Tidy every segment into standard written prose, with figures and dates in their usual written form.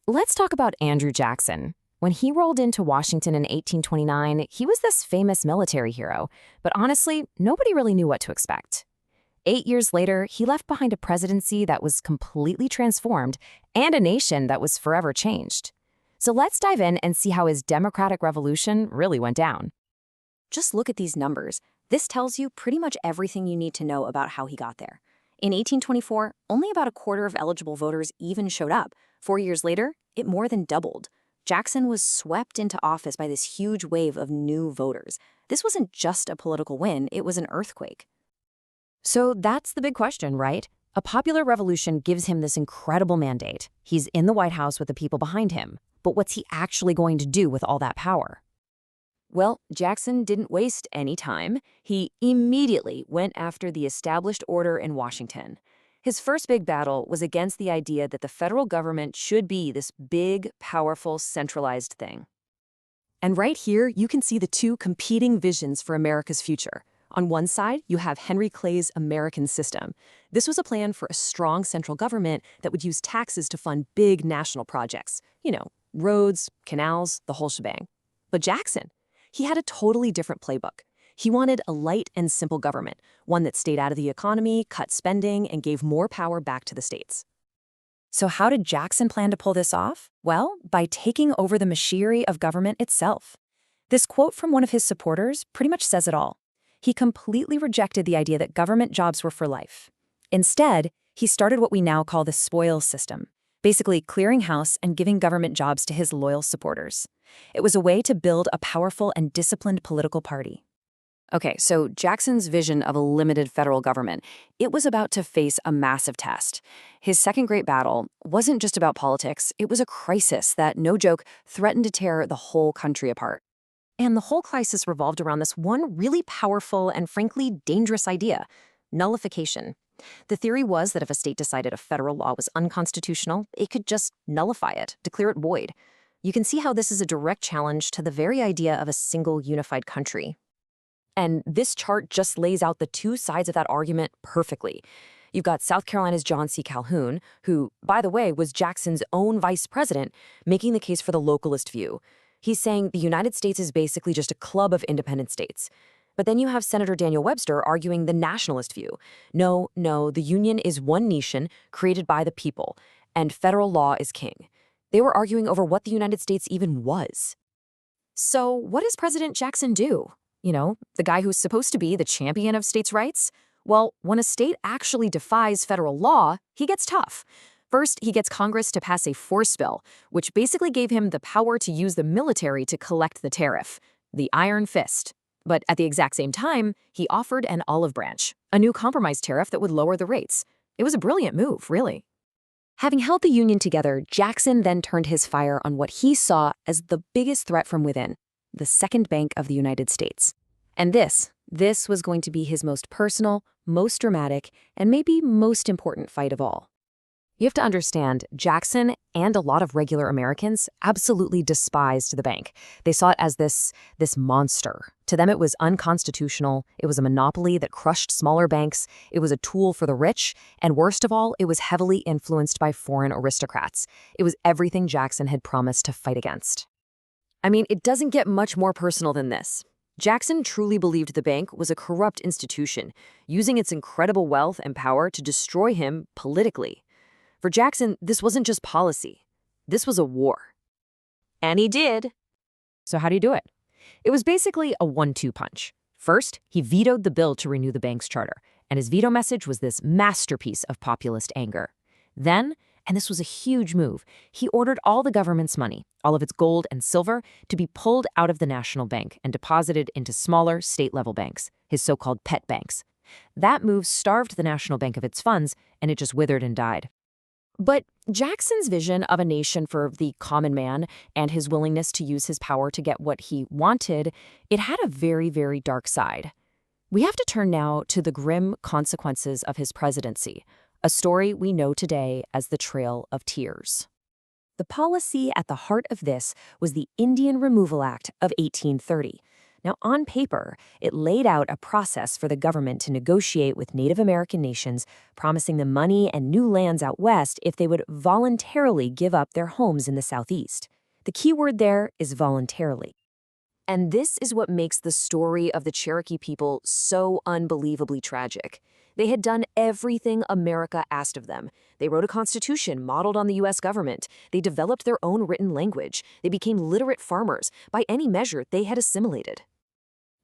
Let's talk about Andrew Jackson. When he rolled into Washington in 1829, he was this famous military hero, but honestly, nobody really knew what to expect. 8 years later, he left behind a presidency that was completely transformed and a nation that was forever changed. So let's dive in and see how his democratic revolution really went down. Just look at these numbers. This tells you pretty much everything you need to know about how he got there. In 1824, only about a quarter of eligible voters even showed up. 4 years later, it more than doubled. Jackson was swept into office by this huge wave of new voters. This wasn't just a political win, it was an earthquake. So that's the big question, right? A popular revolution gives him this incredible mandate. He's in the White House with the people behind him. But what's he actually going to do with all that power? Well, Jackson didn't waste any time. He immediately went after the established order in Washington. His first big battle was against the idea that the federal government should be this big, powerful, centralized thing. And right here, you can see the two competing visions for America's future. On one side, you have Henry Clay's American System. This was a plan for a strong central government that would use taxes to fund big national projects. Roads, canals, the whole shebang. But Jackson, he had a totally different playbook. He wanted a light and simple government, one that stayed out of the economy, cut spending, and gave more power back to the states. So how did Jackson plan to pull this off? Well, by taking over the machinery of government itself. This quote from one of his supporters pretty much says it all. He completely rejected the idea that government jobs were for life. Instead, he started what we now call the spoils system, basically clearing house and giving government jobs to his loyal supporters. It was a way to build a powerful and disciplined political party. Okay, so Jackson's vision of a limited federal government, it was about to face a massive test. His second great battle wasn't just about politics, it was a crisis that, no joke, threatened to tear the whole country apart. And the whole crisis revolved around this one really powerful and frankly dangerous idea: nullification. The theory was that if a state decided a federal law was unconstitutional, it could just nullify it, declare it void. You can see how this is a direct challenge to the very idea of a single unified country. And this chart just lays out the two sides of that argument perfectly. You've got South Carolina's John C. Calhoun, who, by the way, was Jackson's own vice president, making the case for the localist view. He's saying the United States is basically just a club of independent states. But then you have Senator Daniel Webster arguing the nationalist view. No, the Union is one nation created by the people, and federal law is king. They were arguing over what the United States even was. So what does President Jackson do? The guy who's supposed to be the champion of states' rights? Well, when a state actually defies federal law, he gets tough. First, he gets Congress to pass a force bill, which basically gave him the power to use the military to collect the tariff, the Iron Fist. But at the exact same time, he offered an olive branch, a new compromise tariff that would lower the rates. It was a brilliant move, really. Having held the Union together, Jackson then turned his fire on what he saw as the biggest threat from within: the Second Bank of the United States. And this was going to be his most personal, most dramatic, and maybe most important fight of all. You have to understand, Jackson and a lot of regular Americans absolutely despised the bank. They saw it as this monster. To them, it was unconstitutional. It was a monopoly that crushed smaller banks. It was a tool for the rich. And worst of all, it was heavily influenced by foreign aristocrats. It was everything Jackson had promised to fight against. I mean, it doesn't get much more personal than this. Jackson truly believed the bank was a corrupt institution, using its incredible wealth and power to destroy him politically. For Jackson, this wasn't just policy. This was a war. And he did. So how do you do it? It was basically a 1-2 punch. First, he vetoed the bill to renew the bank's charter, and his veto message was this masterpiece of populist anger. Then, and this was a huge move, he ordered all the government's money, all of its gold and silver, to be pulled out of the national bank and deposited into smaller state-level banks, his so-called pet banks. That move starved the national bank of its funds, and it just withered and died. But Jackson's vision of a nation for the common man and his willingness to use his power to get what he wanted, it had a very, very dark side. We have to turn now to the grim consequences of his presidency, a story we know today as the Trail of Tears. The policy at the heart of this was the Indian Removal Act of 1830. Now, on paper, it laid out a process for the government to negotiate with Native American nations, promising them money and new lands out west if they would voluntarily give up their homes in the Southeast. The key word there is voluntarily. And this is what makes the story of the Cherokee people so unbelievably tragic. They had done everything America asked of them. They wrote a constitution modeled on the U.S. government. They developed their own written language. They became literate farmers. By any measure, they had assimilated.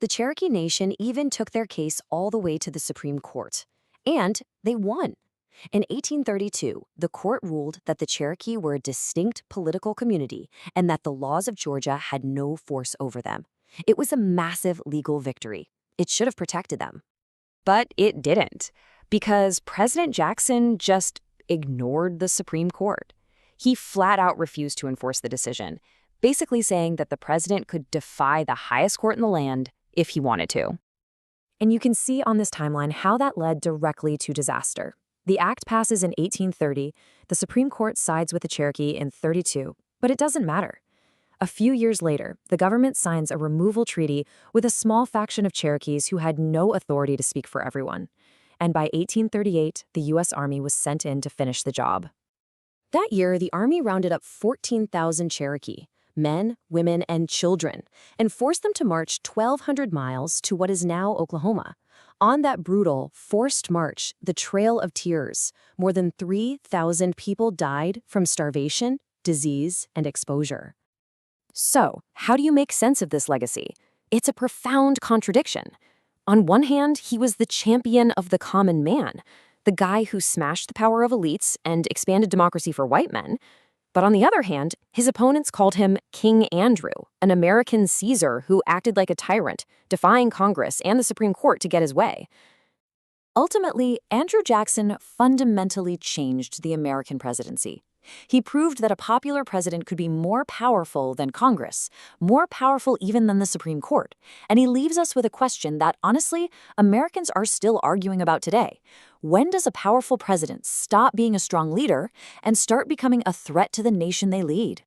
The Cherokee Nation even took their case all the way to the Supreme Court. And they won. In 1832, the court ruled that the Cherokee were a distinct political community and that the laws of Georgia had no force over them. It was a massive legal victory. It should have protected them. But it didn't, because President Jackson just ignored the Supreme Court. He flat out refused to enforce the decision, basically saying that the president could defy the highest court in the land if he wanted to. And you can see on this timeline how that led directly to disaster. The act passes in 1830, the Supreme Court sides with the Cherokee in 32, but it doesn't matter. A few years later, the government signs a removal treaty with a small faction of Cherokees who had no authority to speak for everyone. And by 1838, the U.S. Army was sent in to finish the job. That year, the Army rounded up 14,000 Cherokee, men, women, and children, and forced them to march 1,200 miles to what is now Oklahoma. On that brutal, forced march, the Trail of Tears, more than 3,000 people died from starvation, disease, and exposure. So, how do you make sense of this legacy? It's a profound contradiction. On one hand, he was the champion of the common man, the guy who smashed the power of elites and expanded democracy for white men. But on the other hand, his opponents called him King Andrew, an American Caesar who acted like a tyrant, defying Congress and the Supreme Court to get his way. Ultimately, Andrew Jackson fundamentally changed the American presidency. He proved that a popular president could be more powerful than Congress, more powerful even than the Supreme Court. And he leaves us with a question that, honestly, Americans are still arguing about today. When does a powerful president stop being a strong leader and start becoming a threat to the nation they lead?